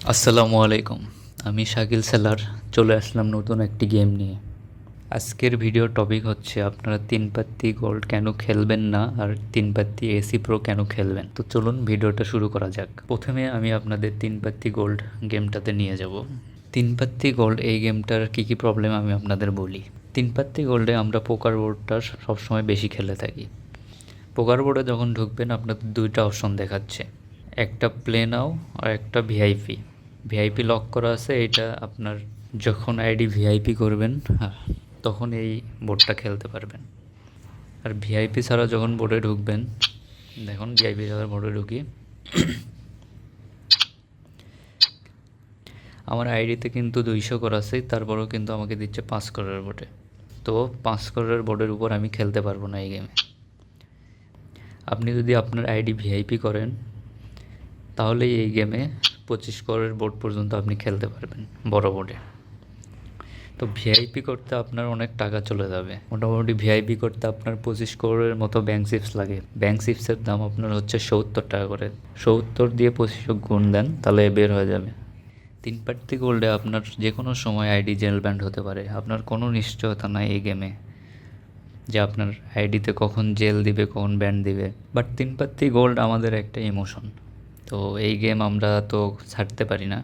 আসসালামু আলাইকুম। আমি শাকিল সেলার চলে আসলাম নতুন একটি গেম নিয়ে। আজকের ভিডিওর টপিক হচ্ছে আপনারা 3 পাত্তি গোল্ড কেন খেলবেন না আর 3 পাত্তি এসি প্রো কেন খেলবেন। তো চলুন ভিডিওটা শুরু করা যাক। প্রথমে আমি আপনাদের 3 পাত্তি গোল্ড গেমটাতে নিয়ে যাব। 3 পাত্তি গোল্ড এই গেমটার কী প্রবলেম আমি আপনাদের বলি। 3 পাত্তি গোল্ডে আমরা পোকার বোর্ডটা সবসময় বেশি খেলে থাকি। পোকার বোর্ডে যখন ঢুকবেন আপনাদের দুইটা অপশন দেখাচ্ছে, একটা প্লে নাও আর একটা ভিআইপি। ভিআইপি লক করা আছে, এটা আপনার যখন আইডি ভিআইপি করবেন তখন এই বোর্ডটা খেলতে পারবেন। আর ভিআইপি ছাড়া যখন বোর্ডে ঢুকবেন, দেখুন ভিআইপি ছাড়া বোর্ডে ঢুকি, আমার আইডিতে কিন্তু 200 করা আছে, তারপরেও কিন্তু আমাকে দিচ্ছে 5 করোড়ের বোর্ডে। তো 5 করোড়ের বোর্ডের উপর আমি খেলতে পারবো না এই গেমে। আপনি যদি আপনার আইডি ভিআইপি করেন তাহলে এই গেমে 25 করোড়ের বোর্ড পর্যন্ত আপনি খেলতে পারবেন বড় বোর্ডে। তো ভিআইপি করতে আপনার অনেক টাকা চলে যাবে। মোটামুটি ভিআইপি করতে আপনার 25 করোড়ের মতো ব্যাঙ্ক চিপস লাগে। ব্যাঙ্ক চিপসের দাম আপনার হচ্ছে 70 টাকা করে। 70 দিয়ে 25 গুণ দেন, তাহলে বের হয়ে যাবে। 3 পাত্তি গোল্ডে আপনার যে কোনো সময় আইডি জেল ব্যান্ড হতে পারে। আপনার কোনো নিশ্চয়তা নাই এই গেমে যে আপনার আইডিতে কখন জেল দিবে, কখন ব্যান্ড দিবে। বাট 3 পাত্তি গোল্ড আমাদের একটা ইমোশন। তো এই গেম আমরা তো ছাড়তে পারি না।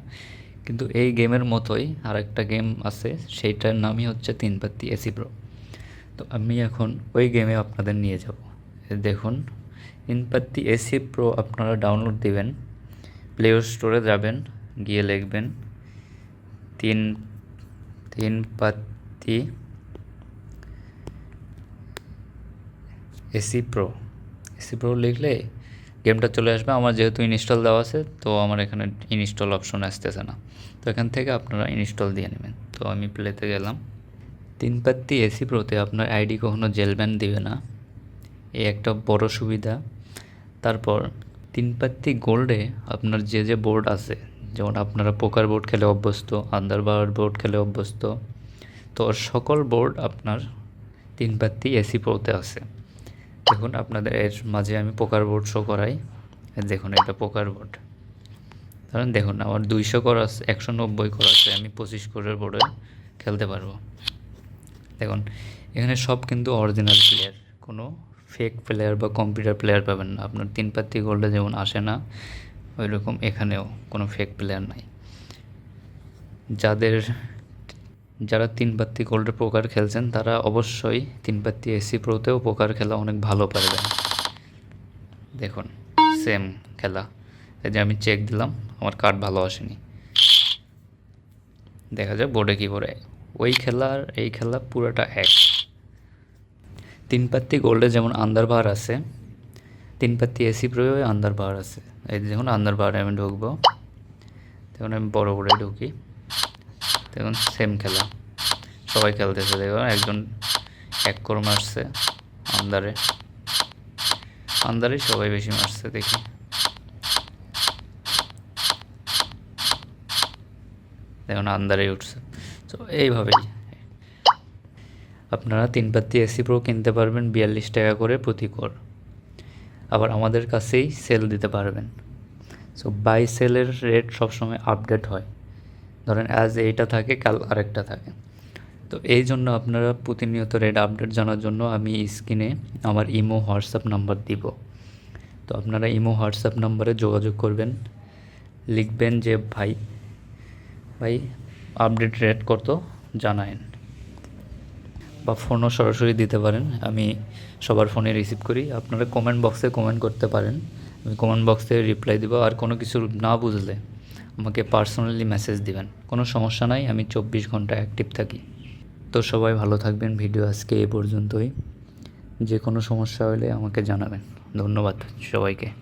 কিন্তু এই গেমের মতোই আর একটা গেম আছে, সেইটার নামই হচ্ছে 3 পাত্তি এসি প্রো। তো আমি এখন ওই গেমে আপনাদের নিয়ে যাব। দেখুন 3 পাত্তি এসি প্রো আপনারা ডাউনলোড দিবেন, প্লে স্টোরে যাবেন, গিয়ে লিখবেন 3 পাত্তি এসি প্রো। এসি প্রো লিখলে গেমটা চলে আসবে। আমার যেহেতু ইনস্টল দেওয়া আছে, তো আমার এখানে ইনস্টল অপশন আসতেছে না। তো এখান থেকে আপনারা ইনস্টল দিয়ে নেবেন। তো আমি প্লেতে গেলাম। 3 পাত্তি এসি প্রোতে আপনার আইডি কখনো জেল ব্যান দিবে না, এই একটা বড় সুবিধা। তারপর 3 পাত্তি গোল্ডে আপনার যে বোর্ড আছে, যেমন আপনারা পোকার বোর্ড খেলে অভ্যস্ত, আন্ডারবার বোর্ড খেলে অভ্যস্ত, তো সকল বোর্ড আপনার 3 পাত্তি এসি প্রোতে আছে। দেখুন আপনাদের এর মাঝে আমি পোকার বোর্ড শো করাই। দেখুন এটা পোকার বোর্ড। ধরেন দেখুন আমার 200 করা আছে, 190 করা আছে, আমি 25 করোড়ের বোর্ডে খেলতে পারবো। দেখুন এখানে সব কিন্তু অরিজিনাল প্লেয়ার, কোনো ফেক প্লেয়ার বা কম্পিউটার প্লেয়ার পাবেন না। আপনার 3 পাত্তি গোল্ডে যেমন আসে না, ওই রকম এখানেও কোনো ফেক প্লেয়ার নাই। যারা 3 পাত্তি গোল্ডে পোকার খেলছেন তারা অবশ্যই 3 পাত্তি এসি প্রোতেও পোকার খেলা অনেক ভালো পারবেন। দেখুন সেম খেলা, এই যে আমি চেক দিলাম, আমার কার্ড ভালো আসেনি। দেখা যাক বোর্ডে কী পড়ে। ওই খেলা আর এই খেলা পুরোটা এক। 3 পাত্তি গোল্ডে যেমন আন্ডারবার আছে, 3 পাত্তি এসি প্রোয়ে আন্ডারবার আছে। এই দেখুন আন্ডারবারে আমি ঢুকবো, দেখুন আমি বড় বোর্ডে ঢুকি, দেখুন সেম খেলা সবাই খেলতেছে। দেখুন একজন 1 করোড় মারছে আন্দারে সবাই বেশি মারছে দেখি। দেখুন আন্দারেই উঠছে। তো এইভাবেই আপনারা 3 পাত্তি এসি প্রো কিনতে পারবেন 42 টাকা করে প্রতি কোর। আবার আমাদের কাছেই সেল দিতে পারবেন। সো বাই সেলের রেট সবসময় আপডেট হয়। ধরেন আজ এইটা থাকে, কাল আরেকটা থাকে। তো এই জন্য আপনারা প্রতিনিয়ত রেট আপডেট জানার জন্য আমি স্ক্রিনে আমার ইমো হোয়াটসঅ্যাপ নাম্বার দিব। তো আপনারা ইমো হোয়াটসঅ্যাপ নাম্বারে যোগাযোগ করবেন, লিখবেন যে ভাই আপডেট রেট কত জানায়েন, বা ফোনও সরাসরি দিতে পারেন, আমি সবার ফোনে রিসিভ করি। আপনারা কমেন্ট বক্সে কমেন্ট করতে পারেন, আমি কমেন্ট বক্সে রিপ্লাই দেবো। আর কোনো কিছু না বুঝলে আমাকে পার্সোনালি মেসেজ দিবেন, কোনো সমস্যা নাই, আমি 24 ঘন্টা অ্যাক্টিভ থাকি। তো সবাই ভালো থাকবেন। ভিডিও আজকে এই পর্যন্তই। যে কোনো সমস্যা হলে আমাকে জানাবেন। ধন্যবাদ সবাইকে।